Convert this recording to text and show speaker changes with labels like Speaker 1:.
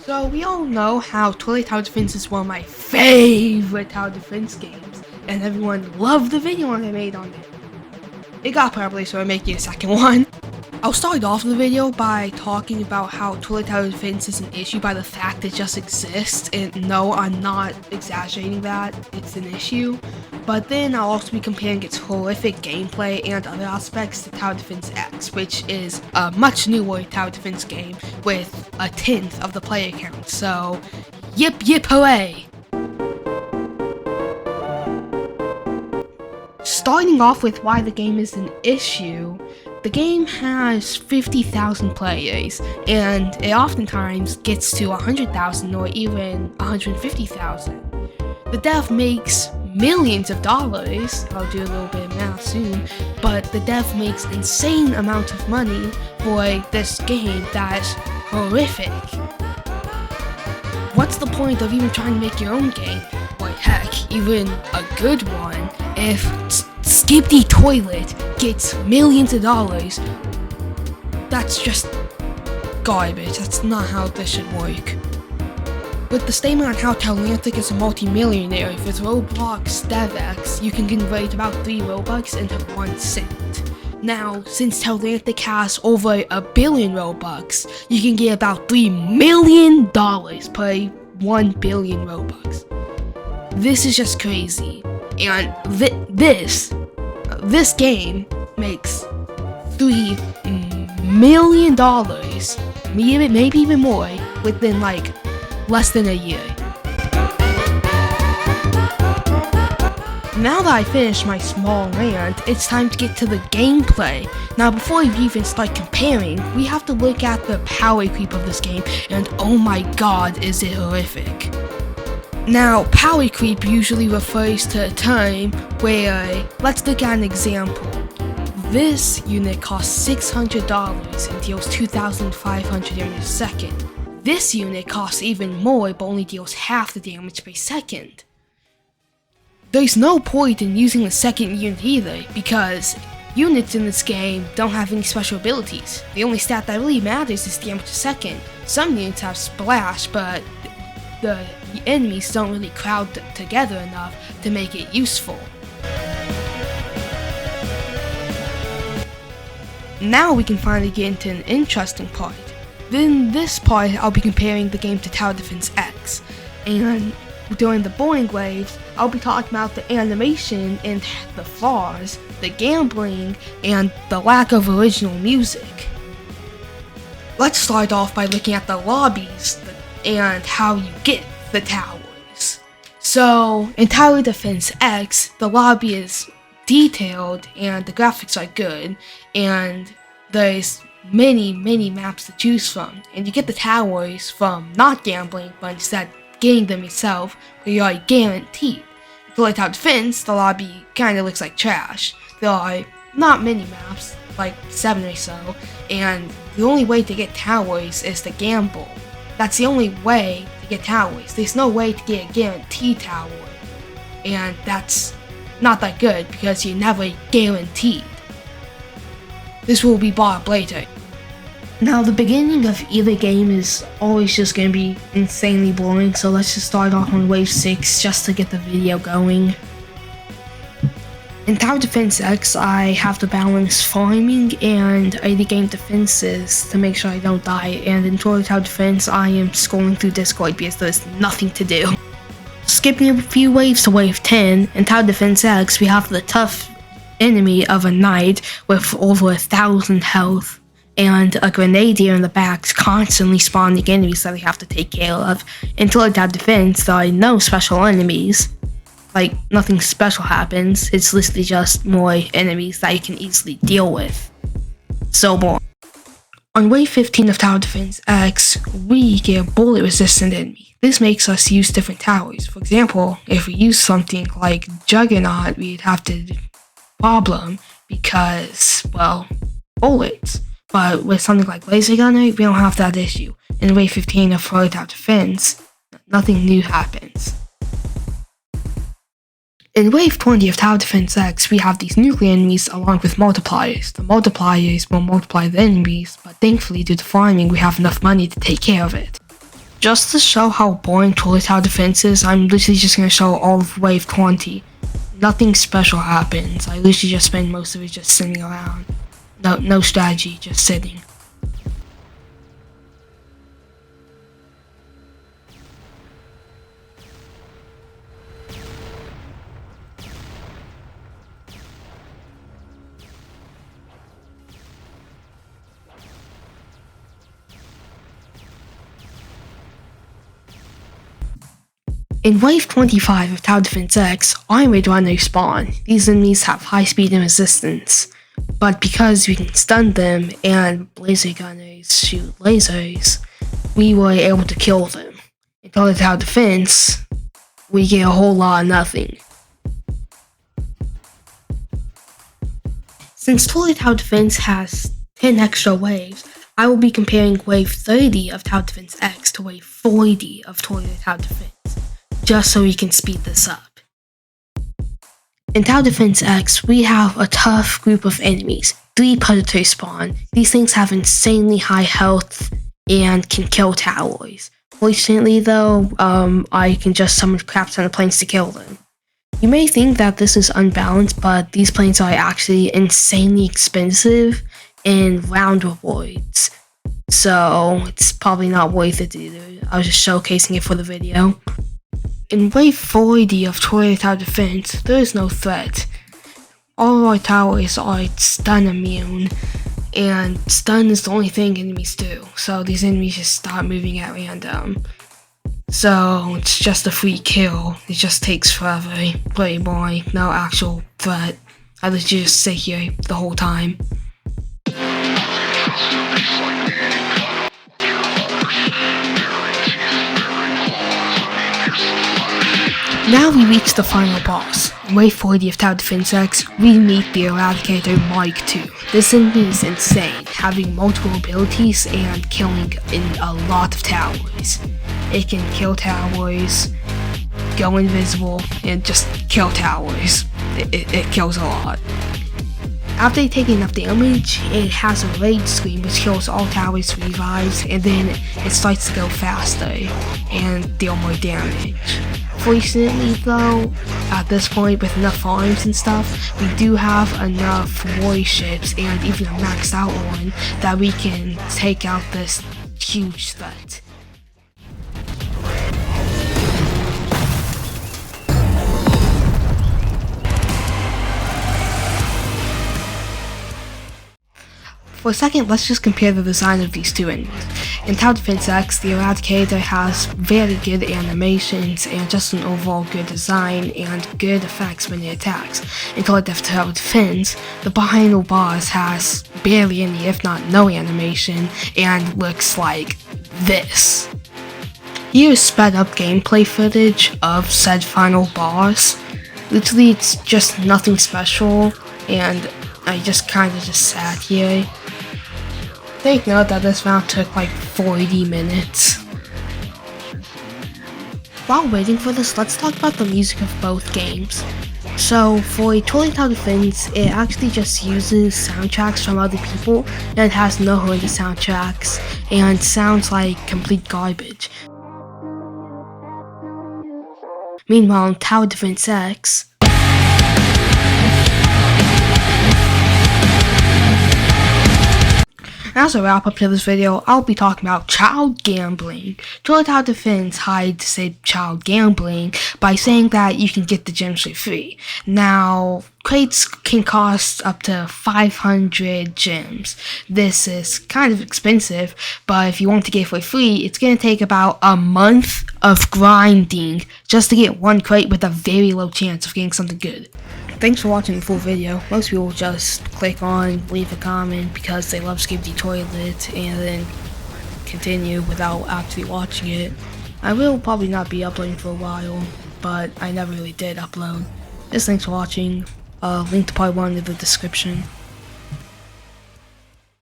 Speaker 1: So we all know how Twilight Tower Defense is one of my favorite tower defense games, and everyone loved the video I made on it. It got popular, so I'm making a second one. I'll start off the video by talking about how Twilight Tower Defense is an issue by the fact it just exists, and no, I'm not exaggerating that, it's an issue. But then I'll also be comparing its horrific gameplay and other aspects to Tower Defense X, which is a much newer tower defense game with a tenth of the player count, so yip yip hooray! Starting off with why the game is an issue, the game has 50,000 players, and it oftentimes gets to 100,000 or even 150,000. The dev makes millions of dollars, I'll do a little bit of math soon, but the dev makes insane amount of money for this game that's horrific. What's the point of even trying to make your own game? Or heck, even a good one, if Skip the Toilet gets millions of dollars? That's just garbage. That's not how this should work. With the statement on how Talentic is a multi-millionaire, with Roblox DevX, you can convert about 3 Robux into 1 cent. Now, since Talentic has over 1 billion Robux, you can get about $3 million per 1 billion Robux. This is just crazy, and this game makes $3 million, maybe even more, within like less than a year. Now that I finished my small rant, it's time to get to the gameplay. Now before we even start comparing, we have to look at the power creep of this game, and oh my god, is it horrific. Now, power creep usually refers to a time where, let's look at an example. This unit costs $600 and deals 2,500 damage a second. This unit costs even more but only deals half the damage per second. There's no point in using the second unit either, because units in this game don't have any special abilities. The only stat that really matters is damage a second. Some units have splash, but the enemies don't really crowd together enough to make it useful. Now we can finally get into an interesting part. In this part, I'll be comparing the game to Tower Defense X, and during the boring waves, I'll be talking about the animation and the flaws, the gambling, and the lack of original music. Let's start off by looking at the lobbies and how you get the towers. So, in Tower Defense X, the lobby is detailed and the graphics are good, and there's many maps to choose from, and you get the towers from not gambling, but instead getting them yourself, where you are guaranteed. In Twilight Tower Defense, the lobby kinda looks like trash. There are not many maps, like 7 or so, and the only way to get towers is to gamble. That's the only way to get towers. There's no way to get a guaranteed tower, and that's not that good because you're never guaranteed. This will be brought up later. Now, the beginning of either game is always just going to be insanely boring, so let's just start off on wave 6 just to get the video going. In Tower Defense X, I have to balance farming and early game defenses to make sure I don't die, and in Tower Defense, I am scrolling through Discord because there's nothing to do. Skipping a few waves to wave 10, in Tower Defense X, we have the tough enemy of a knight with over 1,000 health, and a grenadier in the back constantly spawning enemies that we have to take care of. In Tower Defense, there are no special enemies. Like, nothing special happens, it's literally just more enemies that you can easily deal with. So boring. On wave 15 of Tower Defense X, we get a bullet resistant enemy. This makes us use different towers. For example, if we use something like Juggernaut, we'd have to problem because, well, bullets. But with something like Laser Gunner, we don't have that issue. In wave 15 of Twilight Tower Defense, nothing new happens. In wave 20 of Tower Defense X, we have these nuclear enemies along with multipliers. The multipliers will multiply the enemies, but thankfully due to farming, we have enough money to take care of it. Just to show how boring Toilet Tower Defense is, I'm literally just gonna show all of Wave 20. Nothing special happens. I literally just spend most of it just sitting around. No strategy, just sitting. In Wave 25 of Tower Defense X, Iron Raid Rhino spawn. These enemies have high speed and resistance, but because we can stun them and laser gunners shoot lasers, we were able to kill them. In Tower Defense, we get a whole lot of nothing. Since Tower Defense has 10 extra waves, I will be comparing Wave 30 of Tower Defense X to Wave 40 of Tower Defense, just so we can speed this up. In Tower Defense X, we have a tough group of enemies. 3 predators spawn. These things have insanely high health and can kill towers. Fortunately though, I can just summon crap ton of planes to kill them. You may think that this is unbalanced, but these planes are actually insanely expensive in round rewards. So it's probably not worth it either. I was just showcasing it for the video. In Wave 40 of Tower Defense, there is no threat. All of our towers are stun immune, and stun is the only thing enemies do, so these enemies just start moving at random. So it's just a free kill, it just takes forever, pretty boring, no actual threat. I literally just sit here the whole time. Now we reach the final boss. In Wave 40 of Tower Defense X, we meet the Eradicator Mark II. This enemy is insane, having multiple abilities and killing in a lot of towers. It can kill towers, go invisible, and just kill towers. It kills a lot. After taking enough damage, it has a rage screen which kills all towers, revives, and then it starts to go faster and deal more damage. Fortunately though, at this point with enough farms and stuff, we do have enough warships and even a maxed out one that we can take out this huge threat. For a second, let's just compare the design of these two enemies. In Tower Defense X, the Eradicator has very good animations and just an overall good design and good effects when it attacks. In Tower Defense, the final boss has barely any, if not no animation, and looks like this. Here's sped up gameplay footage of said final boss. Literally, it's just nothing special, and I just kinda just sat here. Take note that this round took like 40 minutes. While waiting for this, let's talk about the music of both games. So for Tower Defense, it actually just uses soundtracks from other people, and it has no horrendous soundtracks, and sounds like complete garbage. Meanwhile, in Tower Defense X, as a wrap up to this video, I'll be talking about child gambling. Tower Defense hides said child gambling by saying that you can get the gems for free. Now, crates can cost up to 500 gems. This is kind of expensive, but if you want to get it for free, it's going to take about a month of grinding just to get one crate with a very low chance of getting something good. Thanks for watching the full video. Most people just click on, leave a comment because they love Skibidi Toilet and then continue without actually watching it. I will probably not be uploading for a while, but I never really did upload. Just thanks for watching. Link to part 1 in the description.